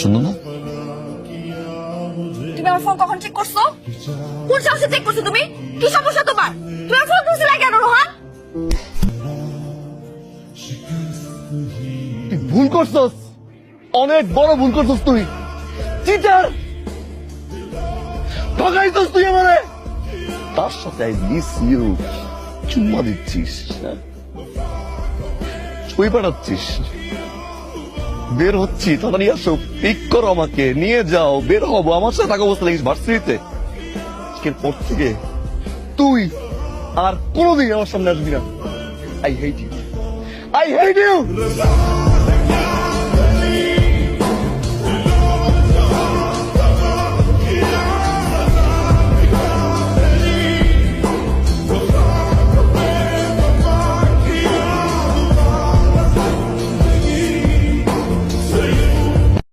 শুনো না, তুমি আমার ফোন কখন চেক করছো? কোন সাহসে চেক করছো তুমি? কি সমস্যা তোমার? তুমি আমার ফোন ধরছিলে কেন রোহান? তুই ভুল করছস, অনেক বড় ভুল করছস তুই। চিটার, ঠকাইছস তুই আমারে। তার সাথে আই মিস ইউ চুম্মা দিচ্ছিস, ছবি পাঠাচ্ছিস। বের হচ্ছি, তাড়াতাড়ি আসো, পিক করো, আমাকে নিয়ে যাও, বের হবো। আমার সাথে থাকা অবস্থা লাগিস ভার্সিটিতে। আজকের পর থেকে তুই আর কোনোদিন আমার সামনে আসবি না। I hate you, I hate you.